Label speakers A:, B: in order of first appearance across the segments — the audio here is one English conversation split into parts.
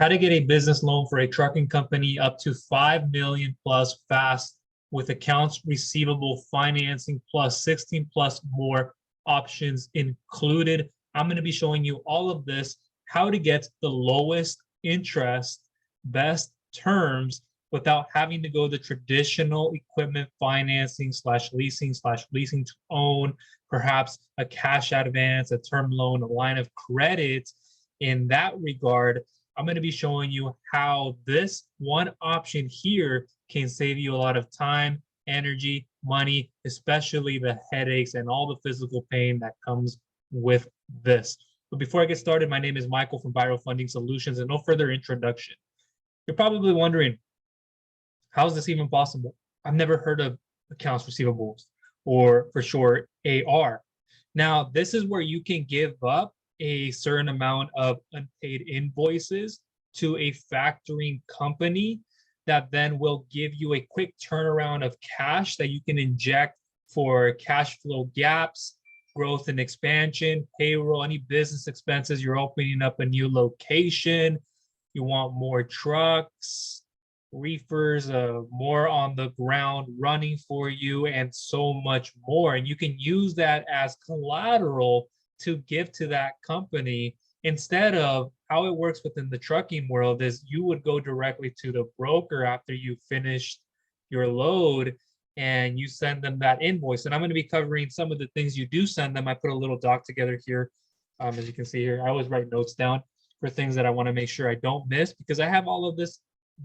A: how to get a business loan for a trucking company up to 5 million plus fast with accounts receivable financing plus 16 plus more options included. I'm going to be showing you all of this, how to get the lowest interest, best terms without having to go the traditional equipment financing slash leasing to own, perhaps a cash advance, a term loan, a line of credit. In that regard, I'm going to be showing you how this one option here can save you a lot of time, energy, money, especially the headaches and all the physical pain that comes with this. But before I get started, my name is Michael from Viral Funding Solutions, and no further introduction. You're probably wondering, how is this even possible? I've never heard of accounts receivables, or for short, AR. Now, this is where you can give up a certain amount of unpaid invoices to a factoring company that then will give you a quick turnaround of cash that you can inject for cash flow gaps, growth and expansion, payroll, any business expenses. You're opening up a new location, you want more trucks, reefers, more on the ground running for you, and so much more. And you can use that as collateral to give to that company, instead of how it works within the trucking world is you would go directly to the broker after you finished your load and you send them that invoice. And I'm going to be covering some of the things you do send them. I put a little doc together here. As you can see here, I always write notes down for things that I want to make sure I don't miss, because I have all of this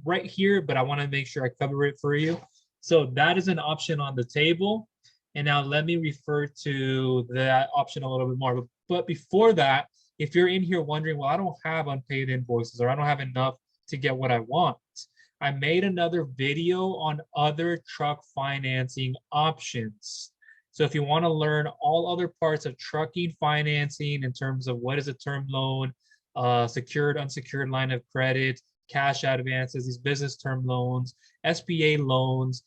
A: right here, but I want to make sure I cover it for you. So that is an option on the table. And now let me refer to that option a little bit more. But before that, if you're in here wondering, well, I don't have unpaid invoices, or I don't have enough to get what I want, I made another video on other truck financing options. So if you want to learn all other parts of trucking financing in terms of what is a term loan, secured, unsecured line of credit, cash advances, these business term loans, SBA loans,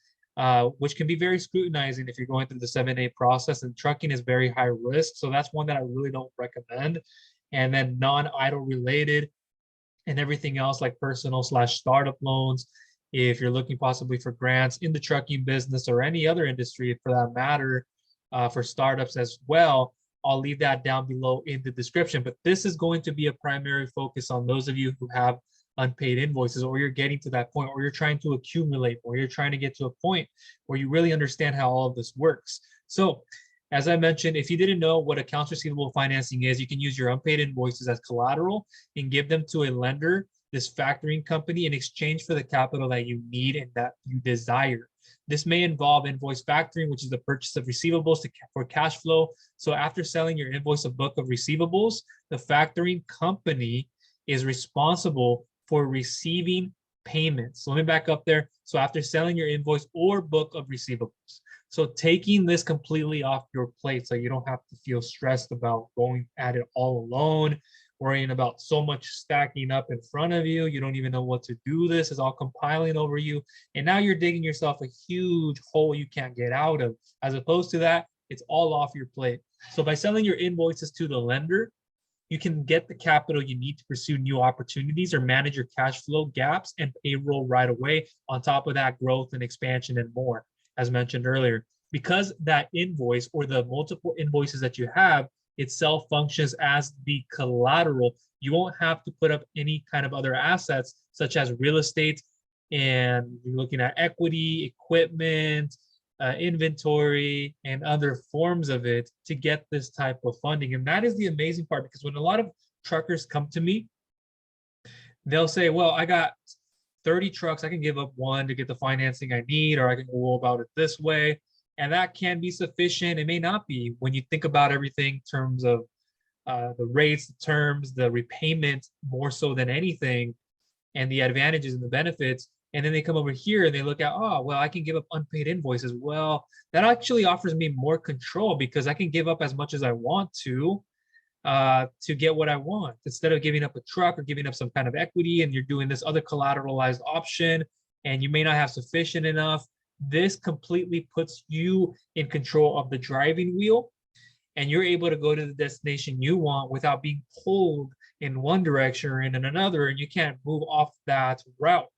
A: which can be very scrutinizing if you're going through the 7A process, and trucking is very high risk. So that's one that I really don't recommend. And then non-idle related and everything else like personal / startup loans. If you're looking possibly for grants in the trucking business or any other industry for that matter, for startups as well, I'll leave that down below in the description. But this is going to be a primary focus on those of you who have unpaid invoices, or you're getting to that point, or you're trying to accumulate, or you're trying to get to a point where you really understand how all of this works. So as I mentioned, if you didn't know what accounts receivable financing is, you can use your unpaid invoices as collateral and give them to a lender, this factoring company, in exchange for the capital that you need and that you desire. This may involve invoice factoring, which is the purchase of receivables for cash flow. So after selling your invoice a book of receivables, the factoring company is responsible for receiving payments. So let me back up there. So after selling your invoice or book of receivables, so taking this completely off your plate, so you don't have to feel stressed about going at it all alone, worrying about so much stacking up in front of you. You don't even know what to do. This is all compiling over you. And now you're digging yourself a huge hole you can't get out of. As opposed to that, it's all off your plate. So by selling your invoices to the lender, you can get the capital you need to pursue new opportunities or manage your cash flow gaps and payroll right away. On top of that, growth and expansion and more, as mentioned earlier. Because that invoice or the multiple invoices that you have itself functions as the collateral, you won't have to put up any kind of other assets such as real estate, and you're looking at equity, equipment, inventory, and other forms of it to get this type of funding. And that is the amazing part, because when a lot of truckers come to me, they'll say, well, I got 30 trucks, I can give up one to get the financing I need, or I can go about it this way. And that can be sufficient. It may not be when you think about everything in terms of the rates, the terms, the repayment, more so than anything, and the advantages and the benefits. And then they come over here and they look at, oh, well, I can give up unpaid invoices. Well, that actually offers me more control, because I can give up as much as I want to get what I want, instead of giving up a truck or giving up some kind of equity, and you're doing this other collateralized option and you may not have sufficient enough. This completely puts you in control of the driving wheel, and you're able to go to the destination you want without being pulled in one direction or in another, and you can't move off that route.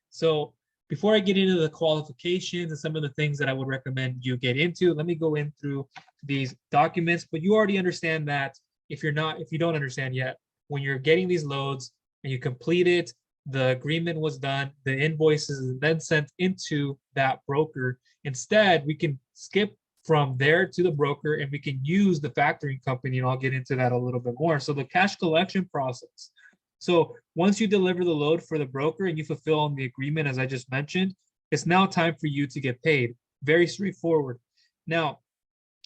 A: So before I get into the qualifications and some of the things that I would recommend you get into, let me go in through these documents. But you already understand that if you don't understand yet, when you're getting these loads and you complete it, the agreement was done, the invoices is then sent into that broker. Instead, we can skip from there to the broker and we can use the factoring company, and I'll get into that a little bit more. So the cash collection process. So once you deliver the load for the broker and you fulfill on the agreement, as I just mentioned, it's now time for you to get paid. Very straightforward. Now,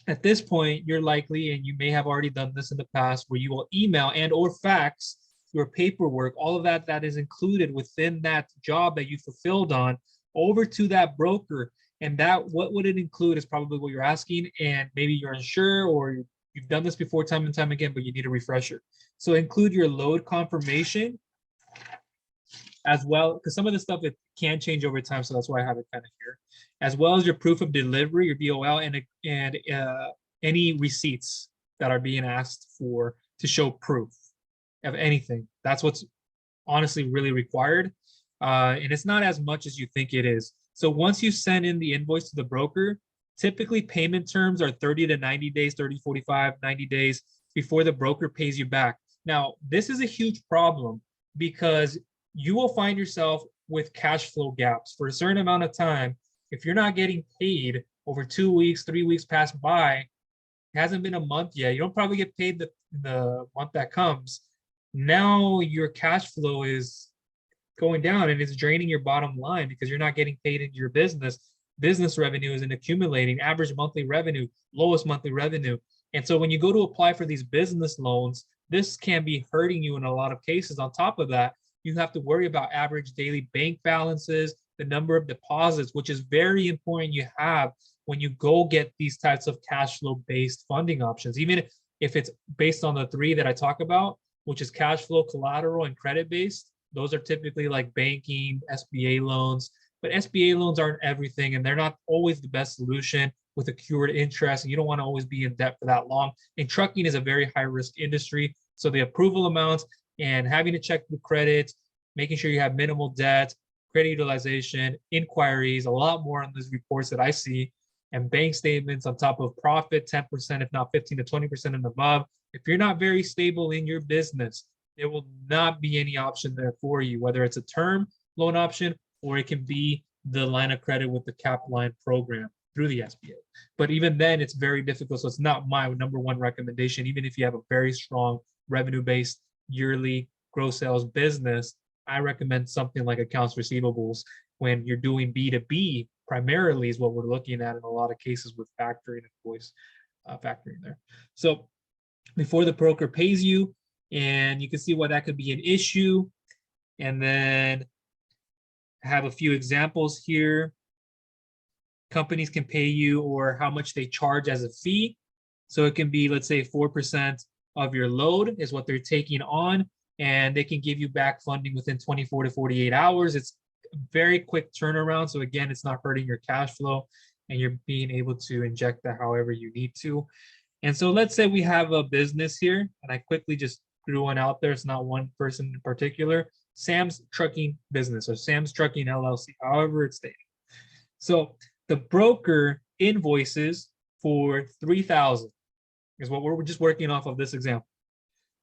A: at this point, you're likely, and you may have already done this in the past, where you will email and or fax your paperwork, all of that is included within that job that you fulfilled on, over to that broker. And that, what would it include is probably what you're asking, and maybe you're unsure or you've done this before time and time again, but you need a refresher. So include your load confirmation as well, because some of the stuff, it can change over time, so that's why I have it kind of here, as well as your proof of delivery, your BOL, and any receipts that are being asked for to show proof of anything. That's what's honestly really required, and it's not as much as you think it is. So once you send in the invoice to the broker, typically payment terms are 30 to 90 days, 30, 45, 90 days before the broker pays you back. Now, this is a huge problem because you will find yourself with cash flow gaps for a certain amount of time. If you're not getting paid over 2 weeks, 3 weeks pass by, it hasn't been a month yet, you don't probably get paid the month that comes. Now your cash flow is going down and it's draining your bottom line because you're not getting paid into your business. Business revenue isn't accumulating, average monthly revenue, lowest monthly revenue. And so when you go to apply for these business loans, this can be hurting you in a lot of cases. On top of that, you have to worry about average daily bank balances, the number of deposits, which is very important you have when you go get these types of cash flow based funding options. Even if it's based on the three that I talk about, which is cash flow, collateral, and credit based, those are typically like banking, SBA loans. But SBA loans aren't everything, and they're not always the best solution with accrued interest, and you don't want to always be in debt for that long. And trucking is a very high risk industry, so the approval amounts and having to check the credit, making sure you have minimal debt, credit utilization, inquiries, a lot more on these reports that I see, and bank statements on top of profit, 10%, if not 15 to 20% and above. If you're not very stable in your business, there will not be any option there for you, whether it's a term loan option or it can be the line of credit with the cap line program through the SBA. But even then, it's very difficult. So it's not my number one recommendation. Even if you have a very strong revenue-based yearly gross sales business, I recommend something like accounts receivables when you're doing B2B primarily is what we're looking at in a lot of cases with factoring and invoice factoring there. So before the broker pays you, and you can see why that could be an issue. And then I have a few examples here. Companies can pay you or how much they charge as a fee. So it can be, let's say, 4% of your load is what they're taking on, and they can give you back funding within 24 to 48 hours. It's a very quick turnaround. So again, it's not hurting your cash flow, and you're being able to inject that however you need to. And so let's say we have a business here, and I quickly just threw one out there. It's not one person in particular. Sam's Trucking Business or Sam's Trucking LLC, however it's stated. So the broker invoices for $3,000 is what we're just working off of this example.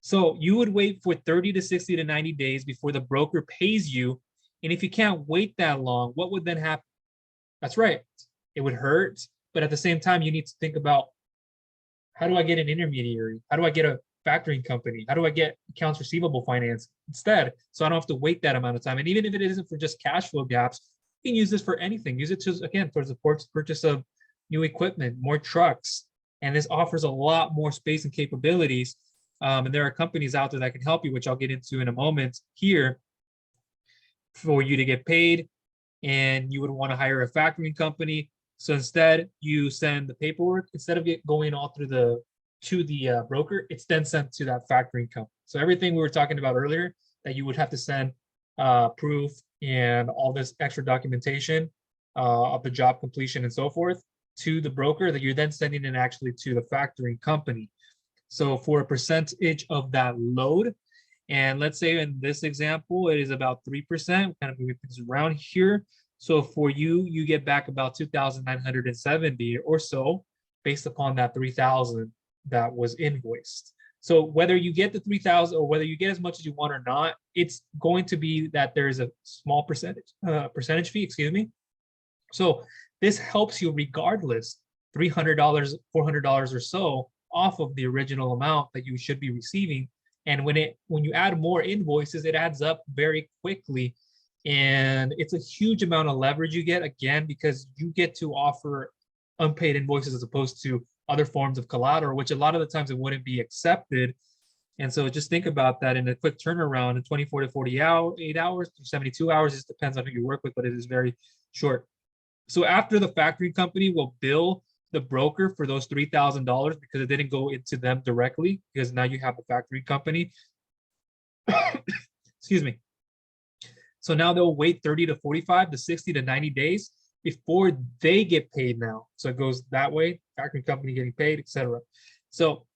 A: So you would wait for 30 to 60 to 90 days before the broker pays you. And if you can't wait that long, what would then happen? That's right. It would hurt. But at the same time, you need to think about, how do I get an intermediary? How do I get a factoring company? How do I get accounts receivable finance instead? So I don't have to wait that amount of time. And even if it isn't for just cash flow gaps, you can use this for anything. Use it to, again, towards the purchase of new equipment, more trucks. And this offers a lot more space and capabilities. And there are companies out there that can help you, which I'll get into in a moment here, for you to get paid. And you would want to hire a factoring company. So instead, you send the paperwork, instead of it going all through the broker, it's then sent to that factoring company. So everything we were talking about earlier, that you would have to send proof and all this extra documentation of the job completion and so forth to the broker, that you're then sending it actually to the factoring company. So for a percentage of that load, And let's say in this example, it is about 3%, kind of moving things around here. So for you, you get back about 2,970 or so based upon that 3,000 that was invoiced. So whether you get the 3,000 or whether you get as much as you want or not, it's going to be that there's a small percentage fee, excuse me. So this helps you regardless, $300, $400 or so off of the original amount that you should be receiving. And when you add more invoices, it adds up very quickly. And it's a huge amount of leverage you get, again, because you get to offer unpaid invoices as opposed to other forms of collateral, which a lot of the times it wouldn't be accepted. And so just think about that in a quick turnaround in 24 to 48 hours, 72 hours, it depends on who you work with, but it is very short. So after the factoring company will bill the broker for those $3,000 because it didn't go into them directly, because now you have the factoring company. Excuse me. So now they'll wait 30 to 45 to 60 to 90 days before they get paid now. So it goes that way, factoring company getting paid, etc. So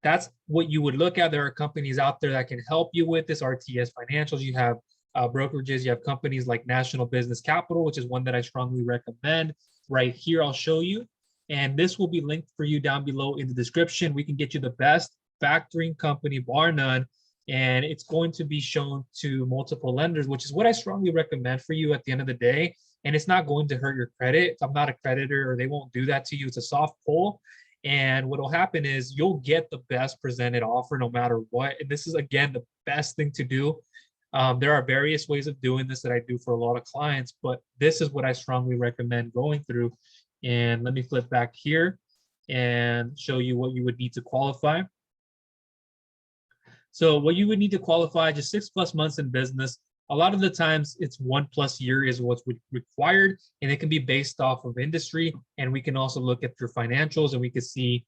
A: that's what you would look at. There are companies out there that can help you with this. RTS Financials, you have brokerages, you have companies like National Business Capital, which is one that I strongly recommend. Right here, I'll show you. And this will be linked for you down below in the description. We can get you the best factoring company, bar none. And it's going to be shown to multiple lenders, which is what I strongly recommend for you at the end of the day. And it's not going to hurt your credit. I'm not a creditor, or they won't do that to you. It's a soft pull. And what will happen is you'll get the best presented offer no matter what. And this is, again, the best thing to do. There are various ways of doing this that I do for a lot of clients, but this is what I strongly recommend going through. And let me flip back here and show you what you would need to qualify. So what you would need to qualify, just 6+ months in business. A lot of the times it's 1+ year is what's required, and it can be based off of industry. And we can also look at your financials, and we can see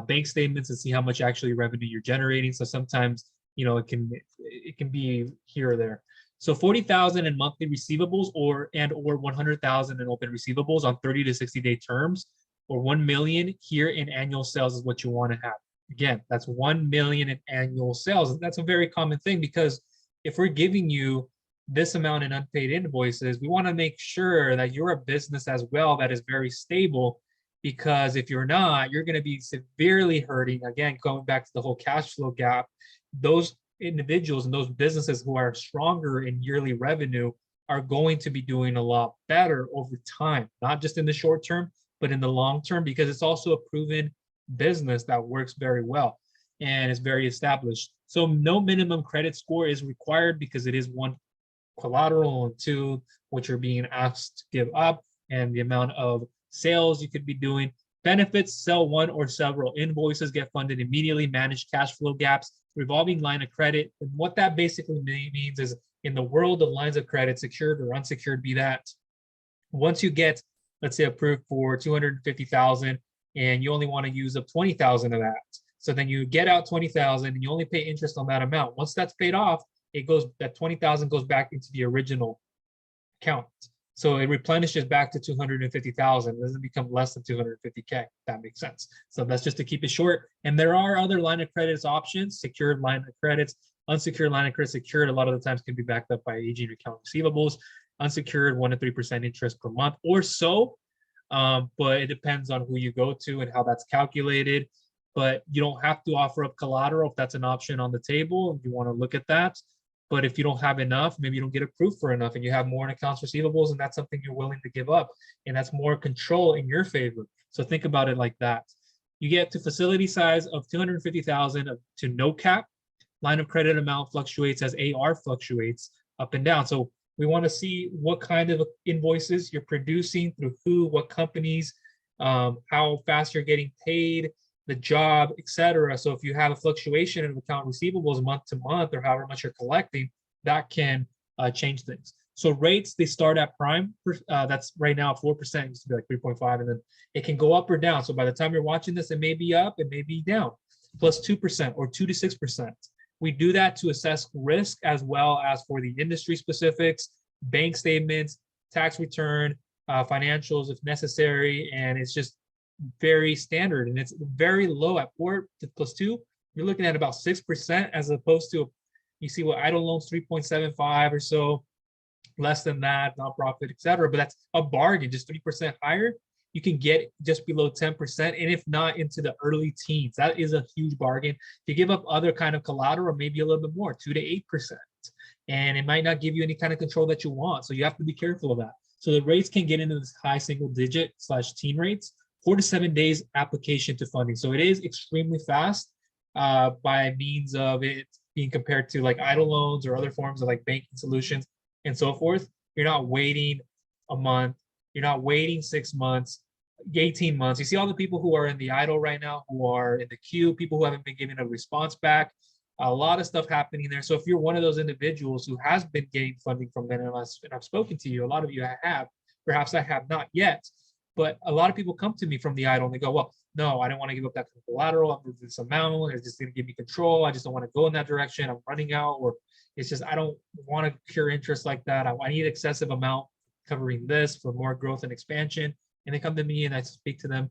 A: bank statements and see how much actually revenue you're generating. So sometimes, you know, it can be here or there. So 40,000 in monthly receivables, or 100,000 in open receivables on 30 to 60-day terms, or 1 million here in annual sales is what you want to have. Again, that's 1 million in annual sales. That's a very common thing, because if we're giving you this amount in unpaid invoices, we want to make sure that you're a business as well that is very stable, because if you're not, you're going to be severely hurting. Again, going back to the whole cash flow gap, those individuals and those businesses who are stronger in yearly revenue are going to be doing a lot better over time, not just in the short term, but in the long term, because it's also a proven business that works very well and is very established. So no minimum credit score is required, because it is one, collateral, and two, what you're being asked to give up, and the amount of sales you could be doing. Benefits: sell one or several invoices, get funded immediately, manage cash flow gaps, revolving line of credit. And what that basically means is, in the world of lines of credit, secured or unsecured be that, once you get, let's say, approved for 250,000 and you only want to use up 20,000 of that. So then you get out 20,000 and you only pay interest on that amount. Once that's paid off, it goes, that 20,000 goes back into the original account. So it replenishes back to 250,000. It doesn't become less than 250K. That makes sense. So that's just to keep it short. And there are other line of credits options: secured line of credits, unsecured line of credit. Secured a lot of the times can be backed up by aging account receivables. Unsecured, 1 to 3% interest per month or so. But it depends on who you go to and how that's calculated. But you don't have to offer up collateral if that's an option on the table. If you want to look at that. But if you don't have enough, maybe you don't get approved for enough and you have more in accounts receivables, and that's something you're willing to give up, and that's more control in your favor. So think about it like that. You get to facility size of 250,000 to no cap. Line of credit amount fluctuates as AR fluctuates up and down. So we want to see what kind of invoices you're producing, through who, what companies, how fast you're getting paid, the job, etc. So if you have a fluctuation in account receivables month to month, or however much you're collecting, that can change things. So rates, they start at prime. That's right now 4%. It used to be like 3.5, and then it can go up or down. So by the time you're watching this, it may be up, it may be down, plus 2% or 2 to 6%. We do that to assess risk, as well as for the industry specifics, bank statements, tax return, financials if necessary, and it's just very standard, and it's very low at 4 to plus 2. You're looking at about 6%, as opposed to, You see what idle loans 3.75 or so, less than that, nonprofit, et cetera. But that's a bargain, just 3% higher. You can get just below 10%, and if not, into the early teens. That is a huge bargain. If you give up other kind of collateral, maybe a little bit more, 2 to 8%. And it might not give you any kind of control that you want. So you have to be careful of that. So the rates can get into this high single digit / teen rates, 4 to 7 days application to funding. So it is extremely fast by means of it being compared to like idle loans or other forms of like banking solutions and so forth. You're not waiting a month. You're not waiting 6 months, 18 months. You see all the people who are in the idle right now, who are in the queue, people who haven't been given a response back. A lot of stuff happening there. So if you're one of those individuals who has been getting funding from them, and I've spoken to you, a lot of you have, perhaps I have not yet, but a lot of people come to me from the idle and they go, well, no, I don't want to give up that collateral. I'm moving this amount. It's just going to give me control. I just don't want to go in that direction. I'm running out, or it's just, I don't want to cure interest like that. I need excessive amount covering this for more growth and expansion. And they come to me and I speak to them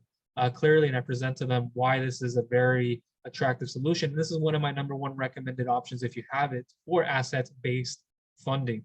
A: clearly, and I present to them why this is a very attractive solution. And this is one of my #1 recommended options if you have it for asset-based funding.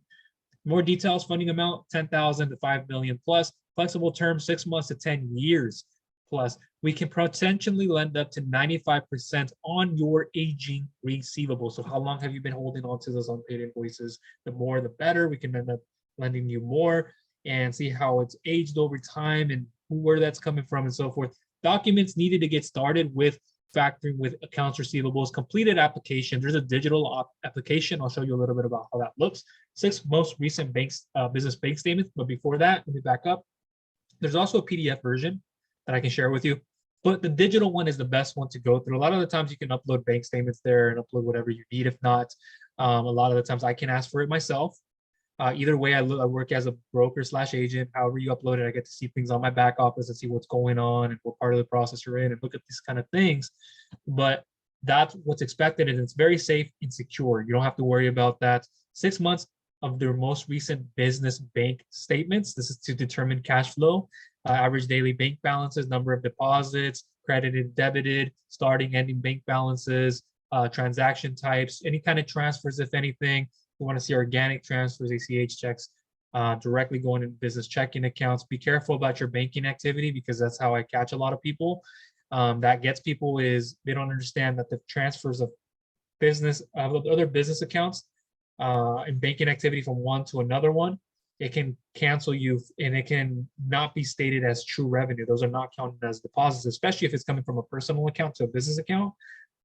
A: More details: funding amount 10,000 to 5 million plus, flexible term 6 months to 10 years plus. We can potentially lend up to 95% on your aging receivable. So how long have you been holding on to those unpaid invoices? The more, the better. We can end up lending you more and see how it's aged over time and where that's coming from and so forth. Documents needed to get started with factoring with accounts receivables, completed application. There's a digital application. I'll show you a little bit about how that looks. 6 most recent business bank statements. But before that, let me back up. There's also a PDF version that I can share with you, but the digital one is the best one to go through. A lot of the times you can upload bank statements there and upload whatever you need. If not, a lot of the times I can ask for it myself. Either way, I work as a broker / agent. However you upload it, I get to see things on my back office and see what's going on and what part of the process you're in and look at these kind of things. But that's what's expected, and it's very safe and secure. You don't have to worry about that. 6 months of their most recent business bank statements. This is to determine cash flow, average daily bank balances, number of deposits, credited, debited, starting, ending bank balances, transaction types, any kind of transfers, if anything. We want to see organic transfers, ACH checks, directly going into business checking accounts. Be careful about your banking activity, because that's how I catch a lot of people. That gets people is they don't understand that the transfers of other business accounts and banking activity from one to another one, it can cancel you, and it can not be stated as true revenue. Those are not counted as deposits, especially if it's coming from a personal account to a business account.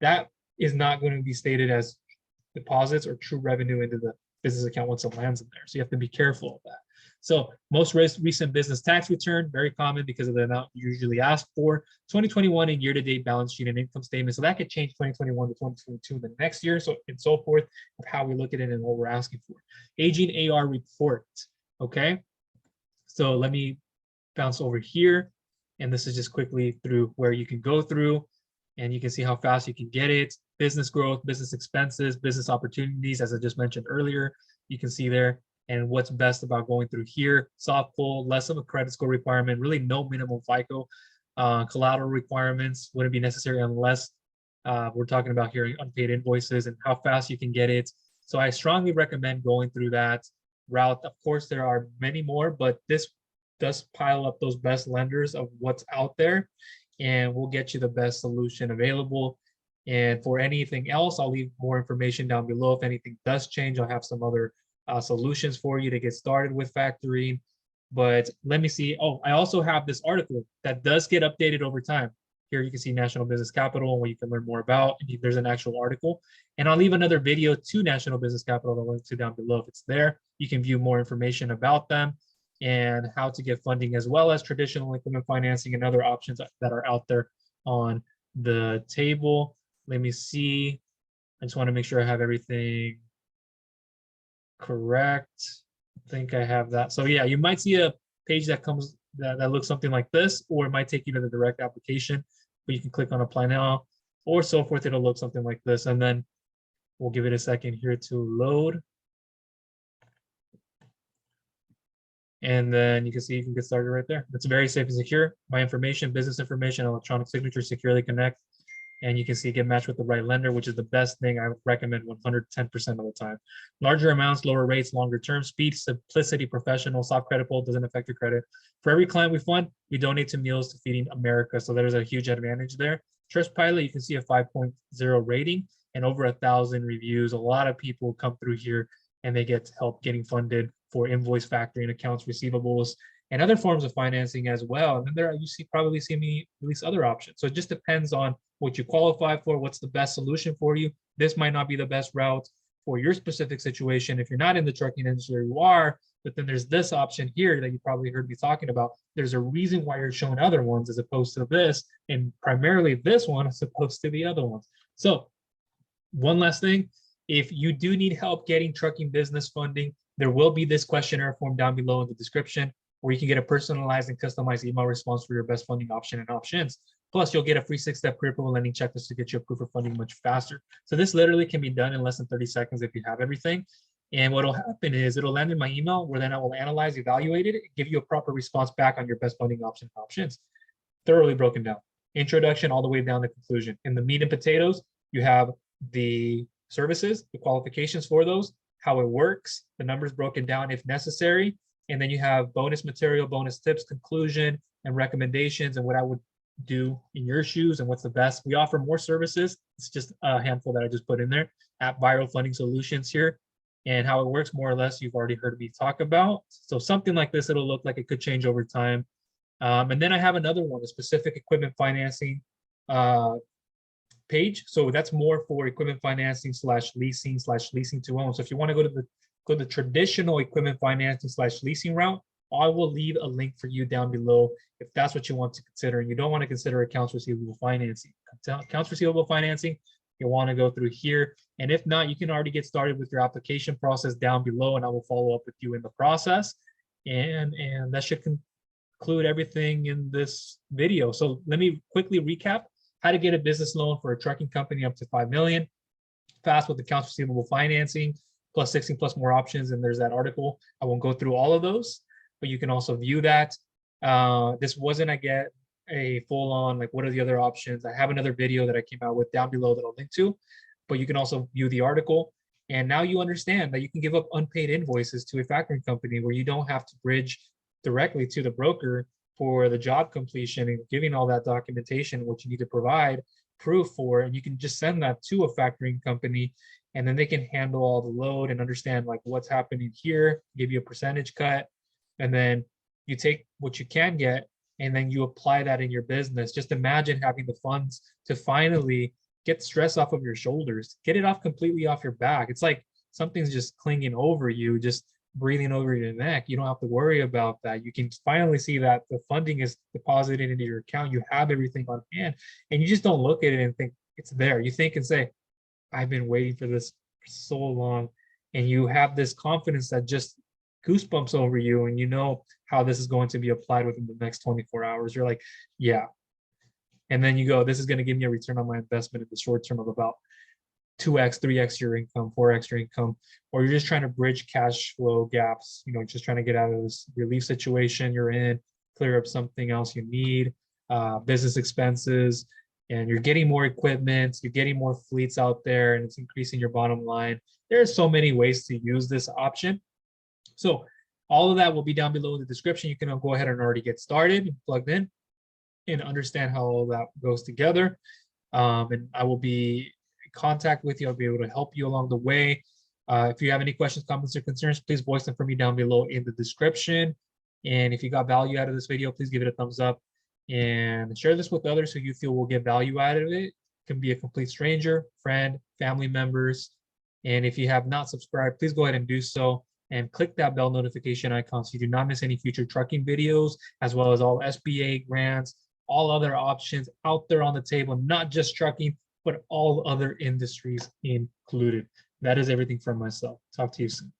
A: That is not going to be stated as deposits or true revenue into the business account once it lands in there. So you have to be careful of that. So most recent business tax return, very common because of the amount you usually ask for. 2021 and year-to-date balance sheet and income statement. So that could change 2021 to 2022 the next year, so and so forth, of how we look at it and what we're asking for. Aging AR report. Okay. So let me bounce over here. And this is just quickly through where you can go through, and you can see how fast you can get it. Business growth, business expenses, business opportunities, as I just mentioned earlier, you can see there. And what's best about going through here: soft pull, less of a credit score requirement, really no minimum FICO, collateral requirements wouldn't be necessary unless we're talking about here unpaid invoices, and how fast you can get it. So I strongly recommend going through that route. Of course, there are many more, but this does pile up those best lenders of what's out there, and we'll get you the best solution available. And for anything else, I'll leave more information down below. If anything does change, I'll have some other solutions for you to get started with factoring. But let me see. Oh, I also have this article that does get updated over time. Here you can see National Business Capital, where you can learn more about. There's an actual article. And I'll leave another video to National Business Capital to link to down below. If it's there, you can view more information about them and how to get funding, as well as traditional equipment financing and other options that are out there on the table. Let me see. I just want to make sure I have everything correct. I think I have that. So yeah, you might see a page that comes that looks something like this, or it might take you to the direct application, but you can click on apply now or so forth. It'll look something like this, and then we'll give it a second here to load. And then you can see you can get started right there. It's very safe and secure. My information, business information, electronic signature, securely connect. and you can see get matched with the right lender, which is the best thing. I recommend 110% of the time. Larger amounts, lower rates, longer term, speed, simplicity, professional, soft credit pull, doesn't affect your credit. For every client we fund, we donate to Meals to Feeding America. So there's a huge advantage there. Trustpilot, you can see a 5.0 rating and over 1,000 reviews. A lot of people come through here and they get help getting funded for invoice factoring, accounts receivables, and other forms of financing as well. And then there you probably see me release other options. So it just depends on what you qualify for, what's the best solution for you. This might not be the best route for your specific situation. If you're not in the trucking industry, you are, but then there's this option here that you probably heard me talking about. There's a reason why you're showing other ones as opposed to this, and primarily this one as opposed to the other ones. So one last thing, if you do need help getting trucking business funding, there will be this questionnaire form down below in the description where you can get a personalized and customized email response for your best funding option and options. Plus, you'll get a free 6-step pre-approval lending checklist to get you approved for funding much faster. So this literally can be done in less than 30 seconds if you have everything. And what will happen is it'll land in my email where then I will analyze, evaluate it, give you a proper response back on your best funding options, thoroughly broken down. Introduction all the way down to conclusion. In the meat and potatoes, you have the services, the qualifications for those, how it works, the numbers broken down if necessary, and then you have bonus material, bonus tips, conclusion, and recommendations, and what I would do in your shoes and what's the best. We offer more services. It's just a handful that I just put in there. At Viral Funding Solutions here, and how it works more or less you've already heard me talk about. So something like this, it'll look like it could change over time. And then I have another one, a specific equipment financing page. So that's more for equipment financing / leasing to own. So if you want to go to the traditional equipment financing / leasing route, I will leave a link for you down below if that's what you want to consider. And you don't want to consider accounts receivable financing. Accounts receivable financing, you want to go through here. And if not, you can already get started with your application process down below, and I will follow up with you in the process. And that should conclude everything in this video. So let me quickly recap how to get a business loan for a trucking company up to 5 million, fast with accounts receivable financing, plus 16 plus more options. And there's that article. I won't go through all of those, but you can also view that. This wasn't, I get a full on, like, what are the other options? I have another video that I came out with down below that I'll link to, but you can also view the article. And now you understand that you can give up unpaid invoices to a factoring company where you don't have to bridge directly to the broker for the job completion and giving all that documentation, what you need to provide proof for, and you can just send that to a factoring company, and then they can handle all the load and understand like what's happening here, give you a percentage cut, and then you take what you can get and then you apply that in your business. Just imagine having the funds to finally get stress off of your shoulders, get it off completely off your back. It's like something's just clinging over you, just breathing over your neck. You don't have to worry about that. You can finally see that the funding is deposited into your account. You have everything on hand, and you just don't look at it and think it's there. You think and say, I've been waiting for this for so long. And you have this confidence that just goosebumps over you, and you know how this is going to be applied within the next 24 hours. You're like, yeah. And then you go, this is going to give me a return on my investment in the short term of about 2x, 3x your income, 4x your income, or you're just trying to bridge cash flow gaps, just trying to get out of this relief situation you're in, clear up something else you need, business expenses, and you're getting more equipment, you're getting more fleets out there, and it's increasing your bottom line. There are so many ways to use this option. So all of that will be down below in the description. You can go ahead and already get started and plugged in and understand how all that goes together. And I will be in contact with you. I'll be able to help you along the way. If you have any questions, comments, or concerns, please voice them for me down below in the description. And if you got value out of this video, please give it a thumbs up and share this with others who you feel will get value out of it. It can be a complete stranger, friend, family members. And if you have not subscribed, please go ahead and do so. And click that bell notification icon so you do not miss any future trucking videos, as well as all SBA grants, all other options out there on the table, not just trucking, but all other industries included. That is everything from myself. Talk to you soon.